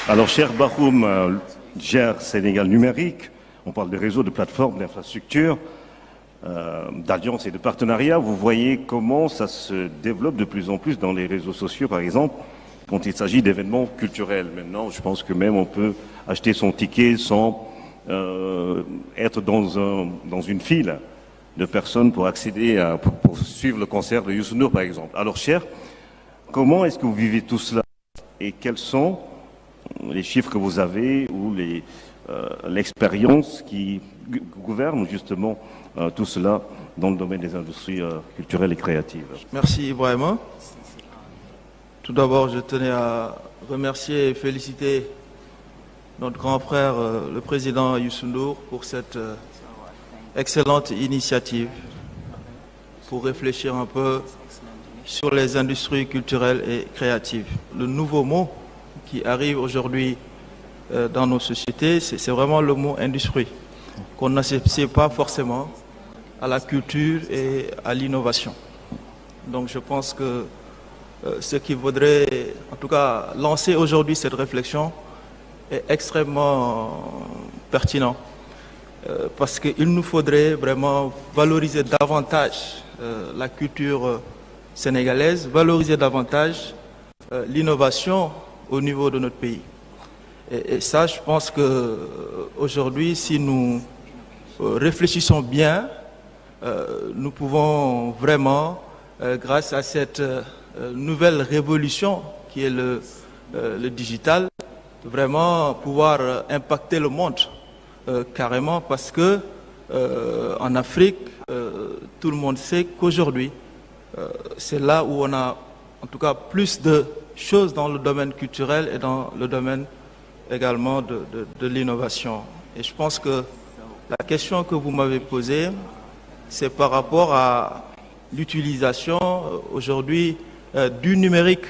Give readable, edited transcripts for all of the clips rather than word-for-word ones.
Alors, cher Bahoum, gère Sénégal numérique. On parle de réseaux, de plateformes, d'infrastructures, d'alliances et de partenariats. Vous voyez comment ça se développe de plus en plus dans les réseaux sociaux, par exemple, quand il s'agit d'événements culturels. Maintenant, je pense que même on peut acheter son ticket sans être dans une file de personnes pour accéder pour suivre le concert de Youssou N'Dour, par exemple. Alors, cher, comment est-ce que vous vivez tout cela et quels sont les chiffres que vous avez ou l'expérience qui gouverne justement tout cela dans le domaine des industries culturelles et créatives? Merci Ibrahima. Tout d'abord, je tenais à remercier et féliciter notre grand frère, le président Youssou N'Dour, pour cette excellente initiative pour réfléchir un peu sur les industries culturelles et créatives. Le nouveau mot qui arrive aujourd'hui dans nos sociétés, c'est vraiment le mot industrie, qu'on n'associe pas forcément à la culture et à l'innovation. Donc je pense que ce qui vaudrait, en tout cas, lancer aujourd'hui cette réflexion est extrêmement pertinent. Parce qu'il nous faudrait vraiment valoriser davantage la culture sénégalaise, valoriser davantage l'innovation au niveau de notre pays. Et ça, je pense qu'aujourd'hui, si nous réfléchissons bien, nous pouvons vraiment, grâce à cette nouvelle révolution qui est le digital, vraiment pouvoir impacter le monde carrément, parce que en Afrique, tout le monde sait qu'aujourd'hui, c'est là où on a en tout cas plus de choses dans le domaine culturel et dans le domaine également de l'innovation. Et je pense que la question que vous m'avez posée, c'est par rapport à l'utilisation aujourd'hui du numérique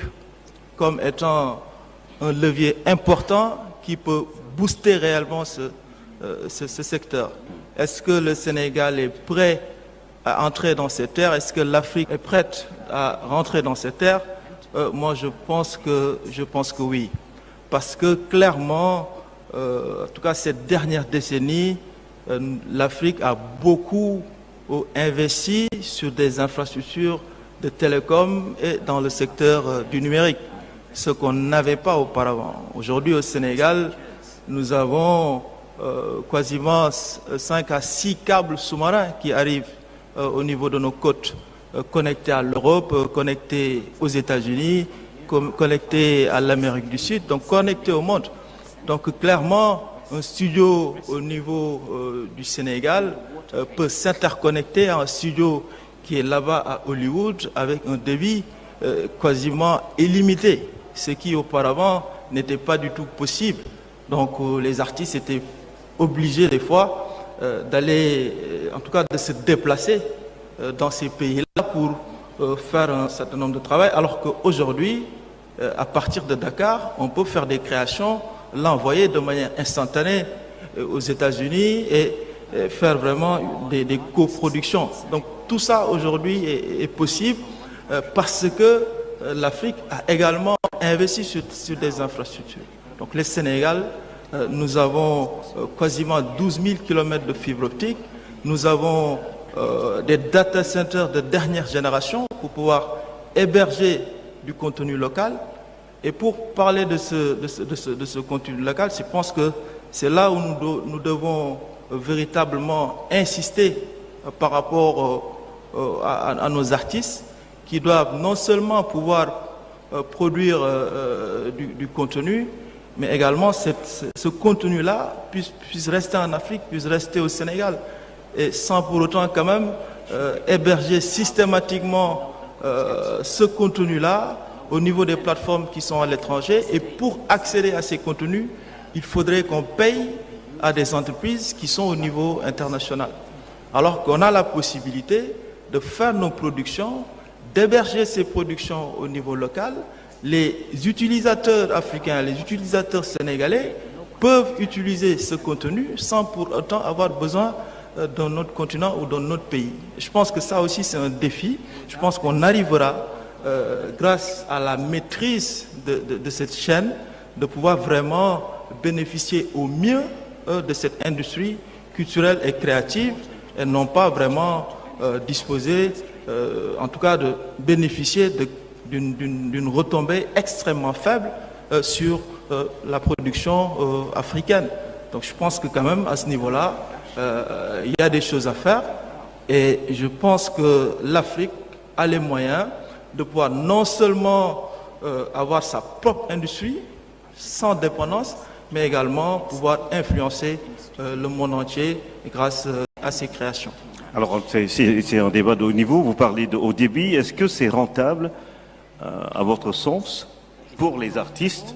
comme étant un levier important qui peut booster réellement ce secteur. Est-ce que le Sénégal est prêt à entrer dans cette ère? Est-ce que l'Afrique est prête à rentrer dans cette ère? Moi, je pense que oui. Parce que clairement, en tout cas cette dernière décennie, l'Afrique a beaucoup investi sur des infrastructures de télécom et dans le secteur du numérique, ce qu'on n'avait pas auparavant. Aujourd'hui au Sénégal, nous avons quasiment 5 à 6 câbles sous-marins qui arrivent au niveau de nos côtes, connectés à l'Europe, connectés aux États-Unis, connectés à l'Amérique du Sud, donc connectés au monde. Donc clairement, un studio au niveau du Sénégal peut s'interconnecter à un studio qui est là-bas à Hollywood avec un débit quasiment illimité, ce qui auparavant n'était pas du tout possible. Donc les artistes étaient obligés des fois d'aller, en tout cas de se déplacer dans ces pays-là pour faire un certain nombre de travail, alors qu'aujourd'hui, à partir de Dakar, on peut faire des créations, l'envoyer de manière instantanée aux États-Unis et faire vraiment des coproductions. Donc tout ça aujourd'hui est possible parce que l'Afrique a également investi sur des infrastructures. Donc le Sénégal, nous avons quasiment 12 000 km de fibre optique, nous avons des data centers de dernière génération pour pouvoir héberger du contenu local. Et pour parler de ce contenu local, je pense que c'est là où nous devons véritablement insister par rapport à nos artistes qui doivent non seulement pouvoir produire du contenu, mais également ce contenu-là puisse rester en Afrique, puisse rester au Sénégal, et sans pour autant quand même héberger systématiquement ce contenu-là au niveau des plateformes qui sont à l'étranger. Et pour accéder à ces contenus, il faudrait qu'on paye à des entreprises qui sont au niveau international. Alors qu'on a la possibilité de faire nos productions, d'héberger ces productions au niveau local. Les utilisateurs africains, les utilisateurs sénégalais peuvent utiliser ce contenu sans pour autant avoir besoin dans notre continent ou dans notre pays. Je pense que ça aussi c'est un défi. Je pense qu'on arrivera grâce à la maîtrise de cette chaîne de pouvoir vraiment bénéficier au mieux de cette industrie culturelle et créative et non pas vraiment disposer, en tout cas de bénéficier d'une retombée extrêmement faible sur la production africaine. Donc je pense que quand même à ce niveau-là, il y a des choses à faire et je pense que l'Afrique a les moyens de pouvoir non seulement avoir sa propre industrie sans dépendance, mais également pouvoir influencer le monde entier grâce à ses créations. Alors, c'est un débat de haut niveau. Vous parlez de haut débit. Est-ce que c'est rentable, à votre sens, pour les artistes,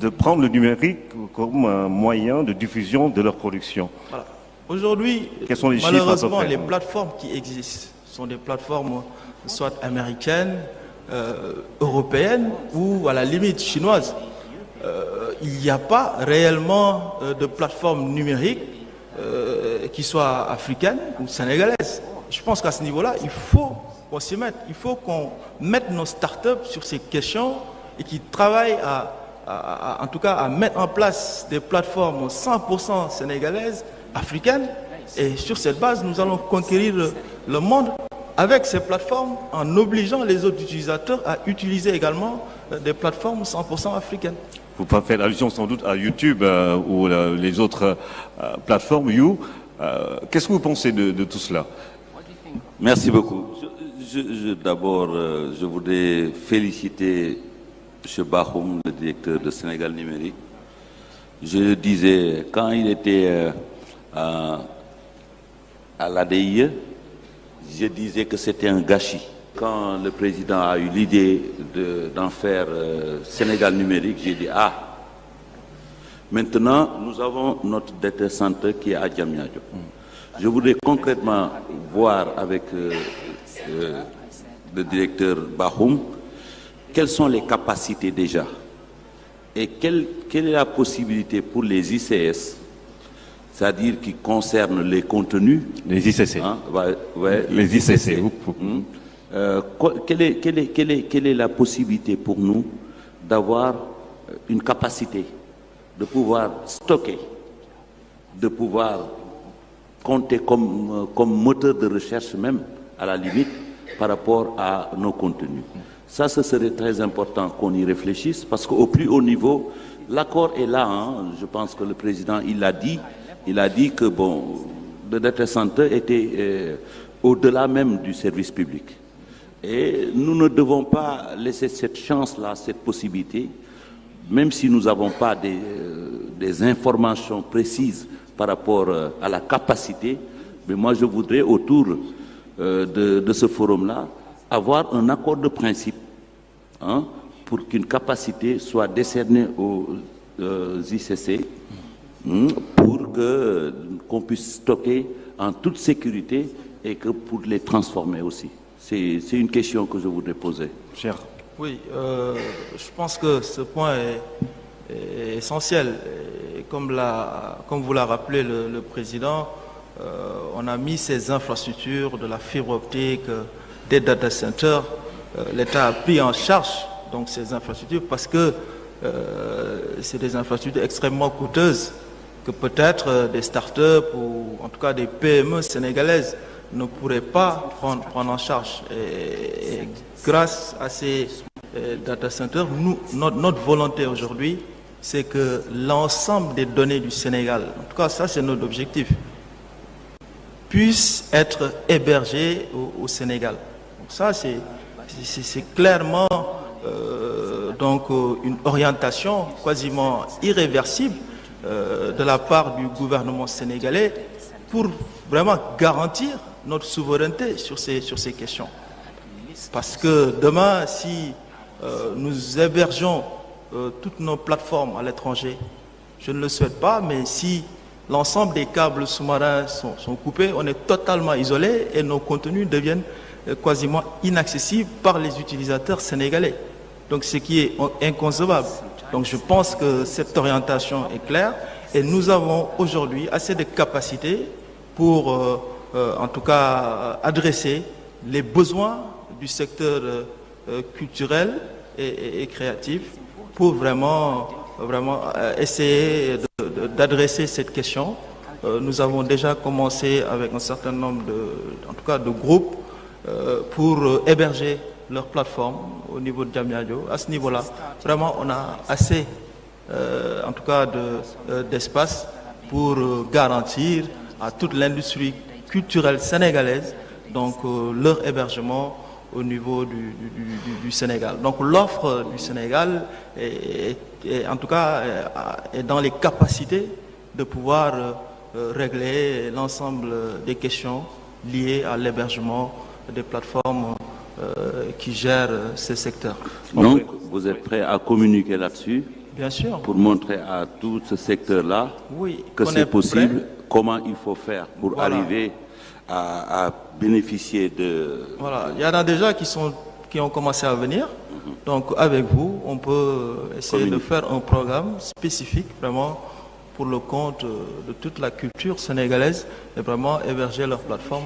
de prendre le numérique comme un moyen de diffusion de leur production? Voilà. Aujourd'hui, malheureusement, les plateformes qui existent sont des plateformes soit américaines, européennes ou à la limite chinoises. Il n'y a pas réellement de plateforme numérique qui soit africaine ou sénégalaise. Je pense qu'à ce niveau-là, il faut qu'on s'y mette. Il faut qu'on mette nos startups sur ces questions et qu'ils travaillent en tout cas à mettre en place des plateformes 100% sénégalaises, africaines. Et sur cette base, nous allons conquérir le monde avec ces plateformes en obligeant les autres utilisateurs à utiliser également des plateformes 100% africaines. Vous faites allusion sans doute à YouTube ou les autres plateformes You. Qu'est-ce que vous pensez de tout cela? Merci beaucoup. D'abord, je voudrais féliciter M. Bahoum, le directeur de Sénégal Numérique. Je disais, quand il était à l'ADIE, je disais que c'était un gâchis. Quand le président a eu l'idée d'en faire Sénégal Numérique, j'ai dit, maintenant, nous avons notre data center qui est à Diamniadio. Je voudrais concrètement voir avec le directeur Bahoum quelles sont les capacités déjà et quelle est la possibilité pour les ICS, c'est-à-dire qui concernent les contenus. Les ICC. Hein, les ICC. Quelle est la possibilité pour nous d'avoir une capacité de pouvoir stocker, de pouvoir compter comme moteur de recherche même, à la limite, par rapport à nos contenus. Ça, ce serait très important qu'on y réfléchisse, parce qu'au plus haut niveau, l'accord est là. Je pense que le président, il a dit que le data center était au-delà même du service public. Et nous ne devons pas laisser cette chance-là, cette possibilité, même si nous n'avons pas des informations précises par rapport à la capacité. Mais moi, je voudrais, autour de ce forum-là, avoir un accord de principe pour qu'une capacité soit décernée aux ICC pour qu'on puisse stocker en toute sécurité et que pour les transformer aussi. C'est une question que je voudrais poser. Cher. Oui, je pense que ce point est essentiel. Et comme vous l'a rappelé le président, on a mis ces infrastructures de la fibre optique, des data centers. L'État a pris en charge donc ces infrastructures parce que c'est des infrastructures extrêmement coûteuses que peut-être des startups ou en tout cas des PME sénégalaises ne pourraient pas prendre en charge. Et grâce à ces data centers, notre volonté aujourd'hui, c'est que l'ensemble des données du Sénégal, en tout cas ça c'est notre objectif, puissent être hébergées au Sénégal. Donc ça c'est clairement donc une orientation quasiment irréversible de la part du gouvernement sénégalais pour vraiment garantir notre souveraineté sur ces questions. Parce que demain, si nous hébergeons toutes nos plateformes à l'étranger, je ne le souhaite pas, mais si l'ensemble des câbles sous-marins sont coupés, on est totalement isolé et nos contenus deviennent quasiment inaccessibles par les utilisateurs sénégalais. Donc ce qui est inconcevable. Donc je pense que cette orientation est claire et nous avons aujourd'hui assez de capacités pour en tout cas adresser les besoins du secteur culturel et créatif pour vraiment essayer d'adresser cette question. Nous avons déjà commencé avec un certain nombre de groupes pour héberger leur plateforme au niveau de Diamniadio. À ce niveau-là, vraiment, on a assez, d'espace pour garantir à toute l'industrie culturelle sénégalaise donc leur hébergement au niveau du Sénégal. Donc l'offre du Sénégal est dans les capacités de pouvoir régler l'ensemble des questions liées à l'hébergement des plateformes qui gèrent ces secteurs. Donc, vous êtes prêt à communiquer là-dessus? Bien sûr. Pour montrer à tout ce secteur-là que c'est possible, comment il faut faire pour arriver à bénéficier de... Voilà, il y en a déjà qui ont commencé à venir. Donc, avec vous, on peut essayer de faire un programme spécifique, vraiment, pour le compte de toute la culture sénégalaise et vraiment héberger leur plateforme.